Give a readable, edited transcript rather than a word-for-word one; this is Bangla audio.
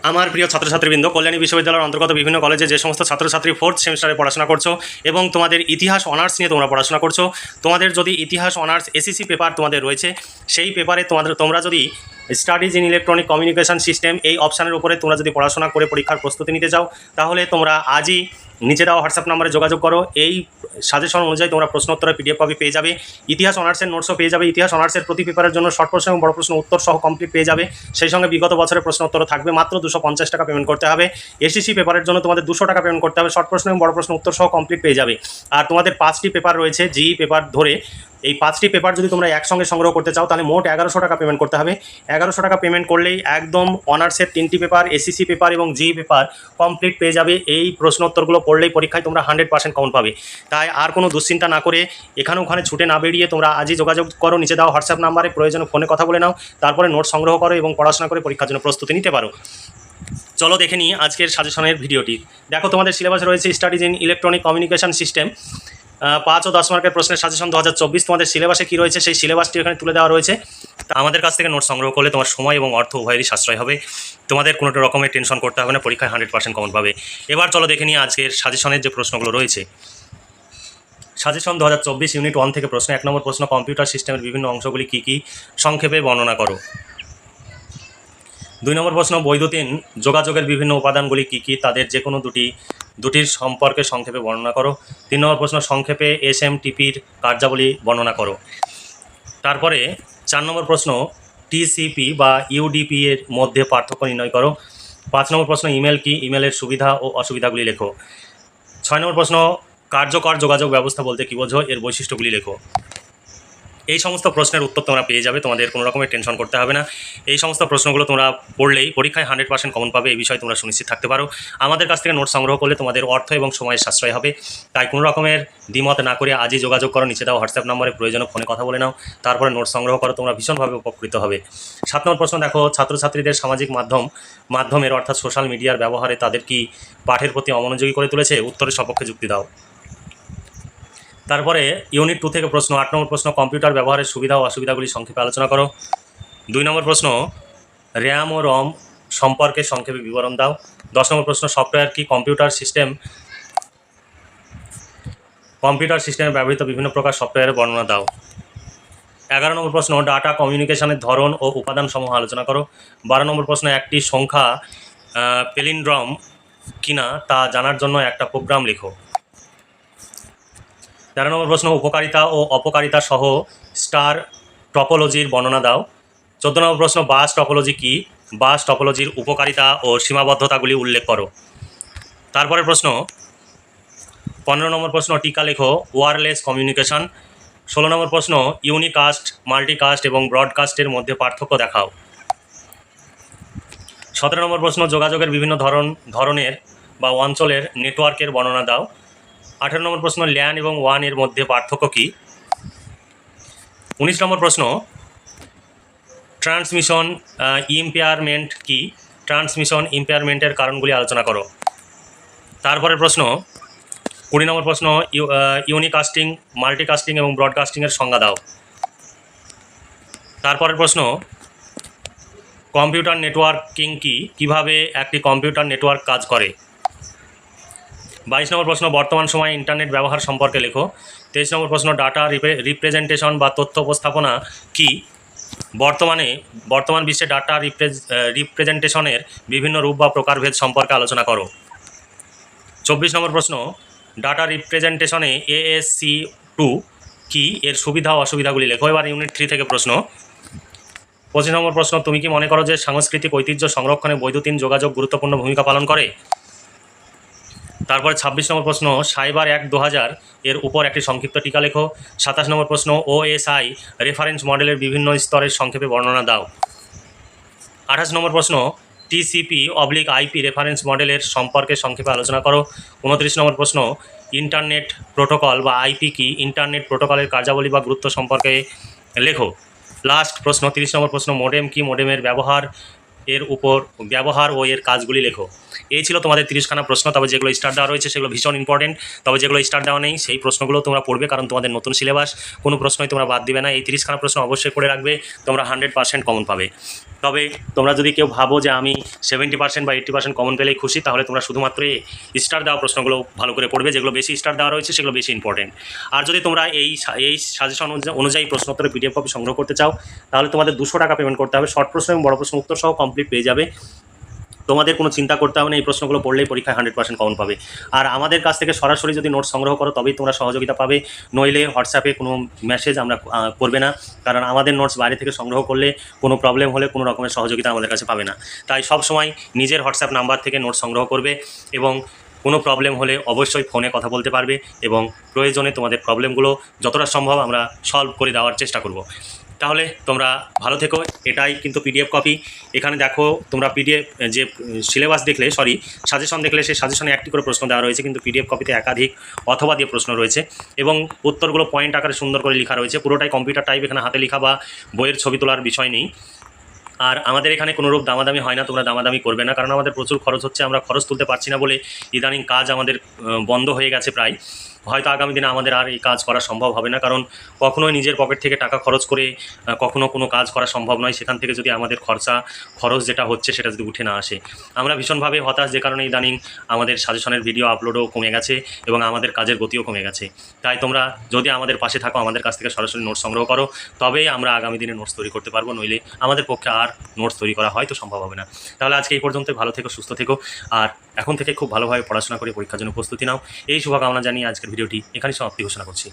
আমার প্রিয় ছাত্রছাত্রীবৃন্দ, কল্যাণী বিশ্ববিদ্যালয়ের অন্তর্গত বিভিন্ন কলেজে যে সমস্ত ছাত্রছাত্রী 4th সেমিস্টারে পড়াশোনা করছো এবং তোমাদের ইতিহাস অনার্স নিয়ে তোমরা পড়াশোনা করছো, তোমাদের যদি ইতিহাস অনার্স এসএসসি পেপার তোমাদের রয়েছে, সেই পেপারে তোমরা যদি studies in electronic communication system এই অপশানের উপরে তোমরা যদি পড়াশোনা করে পরীক্ষার প্রস্তুতি নিতে চাও, তাহলে তোমরা আজই নিচে দেওয়া হোয়াটসঅ্যাপ নাম্বারে যোগাযোগ করো। এই সাজেশন অনুযায়ী তোমরা প্রশ্নোত্তরের পিডিএফ কপি পেয়ে যাবে, ইতিহাস অনার্সের নোটসও পেয়ে যাবে, ইতিহাস অনার্সের প্রতি পেপারের জন্য শর্ট প্রশ্ন এবং বড় প্রশ্ন উত্তর সহ কমপ্লিট পেয়ে যাবে। সেই সঙ্গে বিগত বছরের প্রশ্নোত্তরও থাকবে। মাত্র 250 টাকা পেমেন্ট করতে হবে। এসএসসি পেপারের জন্য তোমাদের 200 টাকা পেমেন্ট করতে হবে। শর্ট প্রশ্ন এবং বড় প্রশ্ন উত্তর সহ কমপ্লিট পেয়ে যাবে। আর তোমাদের 5টি পেপার রয়েছে, জিই পেপার ধরে এই 5টি পেপার যদি তোমরা একসঙ্গে সংগ্রহ করতে চাও, তাহলে মোট 1100 টাকা পেমেন্ট করতে হবে। 1100 টাকা পেমেন্ট করলেই একদম অনার্সের 3টি পেপার, এসএসসি পেপার এবং জিই পেপার কমপ্লিট পেয়ে যাবে। এই প্রশ্নোত্তরগুলো পড়লেই পরীক্ষায় তোমরা 100% কাউন্ট পাবে। তাই আর কোনো দুশ্চিন্তা না করে, এখানে ওখানে ছুটে না বেরিয়ে তোমরা আজই যোগাযোগ করো নিচে দেওয়া হোয়াটসঅ্যাপ নাম্বারে। প্রয়োজনে ফোনে কথা বলে নাও, তারপরে নোট সংগ্রহ করো এবং পড়াশোনা করে পরীক্ষার জন্য প্রস্তুতি নিতে পারো। চলো দেখে নিই আজকের সাজেশনের ভিডিওটি। দেখো, তোমাদের সিলেবাসে রয়েছে studies in electronic communication system. 5 ও 10 মার্কের প্রশ্নের সাজেশন 2024। তোমাদের সিলেবাসে কী রয়েছে সেই সিলেবাসটি এখানে তুলে দেওয়া রয়েছে। তা আমাদের কাছ থেকে নোট সংগ্রহ করলে তোমার সময় এবং অর্থ উভয়েরই সাশ্রয় হবে। তোমাদের কোনো রকমের টেনশন করতে হবে না, পরীক্ষায় 100% কমন পাবে। এবার চলো দেখে নিই আজকের সাজেশনের যে প্রশ্নগুলো রয়েছে। সাজেশন 2024 ইউনিট 1 থেকে প্রশ্ন। 1 নম্বর প্রশ্ন, কম্পিউটার সিস্টেমের বিভিন্ন অংশগুলি কী কী, সংক্ষেপে বর্ণনা করো। 2 নম্বর প্রশ্ন, বৈদ্যুতিন যোগাযোগের বিভিন্ন উপাদানগুলি কী কী, তাদের যে কোনো দুটির সম্পর্কে সংক্ষেপে বর্ণনা করো। 3 নম্বর প্রশ্ন, সংক্ষেপে এসএমটিপির কার্যাবলী বর্ণনা করো। তারপরে 4 নম্বর প্রশ্ন, টিসিপি বা ইউডিপি এর মধ্যে পার্থক্য নির্ণয় করো। 5 নম্বর প্রশ্ন, ইমেল কি, ইমেলের সুবিধা ও অসুবিধাগুলি লেখো। 6 নম্বর প্রশ্ন, কার্যকর যোগাযোগ ব্যবস্থা বলতে কী বোঝো, এর বৈশিষ্ট্যগুলি লেখো। এই সমস্ত প্রশ্নের উত্তর তোমরা পেয়ে যাবে, তোমাদের কোনো রকমের টেনশন করতে হবে না। এই সমস্ত প্রশ্নগুলো তোমরা পড়লেই পরীক্ষায় 100% কমন পাবে, এই বিষয়ে তোমরা সুনিশ্চিত থাকতে পারো। আমাদের কাছ থেকে নোট সংগ্রহ করলে তোমাদের অর্থ এবং সময়ের সাশ্রয় হবে। তাই কোনো রকমের দ্বিমত না করে আজই যোগাযোগ করো নিচে দেওয়া হোয়াটসঅ্যাপ নম্বরে। প্রয়োজনে ফোনে কথা বলে নাও, তারপরে নোট সংগ্রহ করো, তোমরা ভীষণভাবে উপকৃত হবে। 7 নম্বর প্রশ্ন, দেখো, ছাত্রছাত্রীদের সামাজিক মাধ্যমের অর্থাৎ সোশ্যাল মিডিয়ার ব্যবহারে তাদের কি পাঠের প্রতি অমনোযোগী করে তুলেছে, উত্তরের সপক্ষে যুক্তি দাও। তারপরে ইউনিট 2 থেকে প্রশ্ন। 8 নম্বর প্রশ্ন, কম্পিউটার ব্যবহারের সুবিধা ও অসুবিধাগুলি সংক্ষেপে আলোচনা করো। 2 নম্বর প্রশ্ন, র্যাম ও রম সম্পর্কে সংক্ষেপে বিবরণ দাও। 10 নম্বর প্রশ্ন, সফটওয়্যার কি, কম্পিউটার সিস্টেমে ব্যবহৃত বিভিন্ন প্রকার সফটওয়্যারের বর্ণনা দাও। 11 নম্বর প্রশ্ন, ডাটা কমিউনিকেশনের ধরন ও উপাদানসমূহ আলোচনা করো। 12 নম্বর প্রশ্ন, একটি সংখ্যা পেলিন্ড্রম কিনা তা জানার জন্য একটা প্রোগ্রাম লেখো। 13 নম্বর প্রশ্ন, উপকারিতা ও অপকারিতা সহ স্টার টপোলজির বর্ণনা দাও। 14 নম্বর প্রশ্ন, বাস টপোলজি কি, বাস টপোলজির উপকারিতা ও সীমাবদ্ধতাগুলি উল্লেখ করো। তারপরে প্রশ্ন 15 নম্বর প্রশ্ন, টিকা লেখো, ওয়্যারলেস কমিউনিকেশন। 16 নম্বর প্রশ্ন, ইউনিকাস্ট, মাল্টিকাস্ট এবং ব্রডকাস্টের মধ্যে পার্থক্য দেখাও। 17 নম্বর প্রশ্ন, যোগাযোগের বিভিন্ন ধরনের বা অঞ্চলের নেটওয়ার্কের বর্ণনা দাও। 18 নম্বর প্রশ্ন, ল্যান এবং ওয়ান এর মধ্যে পার্থক্য কী। 19 নম্বর প্রশ্ন, ট্রান্সমিশন ইম্পেয়ারমেন্ট কি, ট্রান্সমিশন ইম্পেয়ারমেন্টের কারণগুলি আলোচনা করো। তারপরে প্রশ্ন 20 নম্বর প্রশ্ন, ইউনিকাস্টিং, মাল্টিকাস্টিং এবং ব্রডকাস্টিংয়ের সংজ্ঞা দাও। তারপরের প্রশ্ন, কম্পিউটার নেটওয়ার্কিং কি, কিভাবে একটি কম্পিউটার নেটওয়ার্ক কাজ করে। 22 নম্বর প্রশ্ন, বর্তমান সময়ে ইন্টারনেট ব্যবহার সম্পর্কে লেখো। 23 নম্বর প্রশ্ন, ডাটা রিপ্রেজেন্টেশন বা তথ্য উপস্থাপনা কি, বর্তমান বিশ্বে ডাটা রিপ্রেজেন্টেশনের বিভিন্ন রূপ বা প্রকারভেদ সম্পর্কে আলোচনা করো। 24 নম্বর প্রশ্ন, ডাটা রিপ্রেজেন্টেশনে ASC2 কি, এর সুবিধা ও অসুবিধাগুলি লেখো। এবার ইউনিট 3 থেকে প্রশ্ন। 25 নম্বর প্রশ্ন, তুমি কি মনে করো যে সাংস্কৃতিক ঐতিহ্য সংরক্ষণে বৈদ্যুতিন যোগাযোগ গুরুত্বপূর্ণ ভূমিকা পালন করে। তারপরে 26 নম্বর প্রশ্ন, সাইবার অ্যাক্ট 2000 এর উপর একটি সংক্ষিপ্ত টিকা লেখো। 27 নম্বর প্রশ্ন, OSI রেফারেন্স মডেলের বিভিন্ন স্তরের সংক্ষেপে বর্ণনা দাও। 28 নম্বর প্রশ্ন, TCP/IP রেফারেন্স মডেলের সম্পর্কে সংক্ষেপে আলোচনা করো। 29 নম্বর প্রশ্ন, ইন্টারনেট প্রোটোকল বা IP কি, ইন্টারনেট প্রোটোকলের কার্যাবলী বা গুরুত্ব সম্পর্কে লেখো। লাস্ট প্রশ্ন 30 নম্বর প্রশ্ন, মোডেম কি, মোডেমের ব্যবহার ও এর কাজগুলি লেখো। এই ছিল তোমাদের 30খানা প্রশ্ন। তবে যেগুলো স্টার দেওয়া রয়েছে সেগুলো ভীষণ ইম্পর্টেন্ট, তবে যেগুলো স্টার দেওয়া নেই সেই প্রশ্নগুলো তোমরা পড়বে, কারণ তোমাদের নতুন সিলেবাস, কোনো প্রশ্নই তোমরা বাদ দিবে না। এই 30খানা প্রশ্ন অবশ্যই পড়ে রাখবে, তোমরা 100% কমন পাবে। তবে তোমরা যদি কেউ ভাবো যে আমি 70% বা 80% কমন পেলেই খুশি, তাহলে তোমরা শুধুমাত্র স্টার দেওয়া প্রশ্নগুলো ভালো করে পড়বে, যেগুলো বেশি স্টার দেওয়া রয়েছে সেগুলো বেশি ইম্পর্টেন্ট। আর যদি তোমরা এই সাজেশন অনুযায়ী প্রশ্নোত্তরের পিডিএফ কপি সংগ্রহ করতে চাও, তাহলে তোমাদের 200 টাকা পেমেন্ট করতে হবে। শর্ট প্রশ্ন এবং বড় প্রশ্ন উত্তর সহ কমপ্লিট পেয়ে যাবে। তোমাদের কোনো চিন্তা করতে হবে না, এই প্রশ্নগুলো পড়লেই পরীক্ষায় 100% কমন পাবে। আর আমাদের কাছ থেকে সরাসরি যদি নোটস সংগ্রহ করো তবেই তোমরা সহযোগিতা পাবে, নইলে হোয়াটসঅ্যাপে কোনো মেসেজ আমরা করবে না, কারণ আমাদের নোটস বাইরে থেকে সংগ্রহ করলে কোনো প্রবলেম হলে কোনো রকমের সহযোগিতা আমাদের কাছে পাবে না। তাই সব সময় নিজের হোয়াটসঅ্যাপ নাম্বার থেকে নোটস সংগ্রহ করবে, এবং কোনো প্রবলেম হলে অবশ্যই ফোনে কথা বলতে পারবে, এবং প্রয়োজনে তোমাদের প্রবলেমগুলো যতটা সম্ভব আমরা সলভ করে দেওয়ার চেষ্টা করব। তাহলে তোমরা ভালো থেকো। এটাই কিন্তু পিডিএফ কপি। এখানে দেখো তোমরা পিডিএফ যে সিলেবাস দেখলে, সাজেশন দেখলে, সেই সাজেশনে একটি করে প্রশ্ন দেওয়া রয়েছে, কিন্তু পিডিএফ কপিতে একাধিক অথবা দিয়ে প্রশ্ন রয়েছে, এবং উত্তরগুলো পয়েন্ট আকারে সুন্দর করে লেখা রয়েছে। পুরোটাই কম্পিউটার টাইপ, এখানে হাতে লেখা বা বইয়ের ছবি তোলার বিষয় নেই। আর আমাদের এখানে কোনোরূপ দামাদামি হয় না, তোমরা দামাদামি করবে না, কারণ আমাদের প্রচুর খরচ হচ্ছে। আমরা খরচ তুলতে পারছি না বলে ইদানিং কাজ আমাদের বন্ধ হয়ে গেছে প্রায়। হয়তো আগামী দিনে আমাদের আর এই কাজ করা সম্ভব হবে না, কারণ কখনোই নিজের পকেট থেকে টাকা খরচ করে কখনো কোনো কাজ করা সম্ভব নয়। সেখান থেকে যদি আমাদের খরচ যেটা হচ্ছে সেটা যদি উঠে না আসে, আমরা ভীষণভাবে হতাশ, যে কারণে ইদানিং আমাদের সাজেশনের ভিডিও আপলোডও কমে গেছে এবং আমাদের কাজের গতিও কমে গেছে। তাই তোমরা যদি আমাদের পাশে থাকো, আমাদের কাছ থেকে সরাসরি নোটস সংগ্রহ করো, তবেই আমরা আগামী দিনে নোটস তৈরি করতে পারবো, নইলে আমাদের পক্ষে আর নোটস তৈরি করা হয়তো সম্ভব হবে না। তাহলে আজকে এই পর্যন্ত, ভালো থেকো, সুস্থ থেকো, আর এখন থেকে খুব ভালোভাবে পড়াশোনা করে পরীক্ষার জন্য প্রস্তুতি নাও। এই শুভকামনা জানিয়ে আজকের ভিডিওটি এখানেই সমাপ্তি ঘোষণা করছি।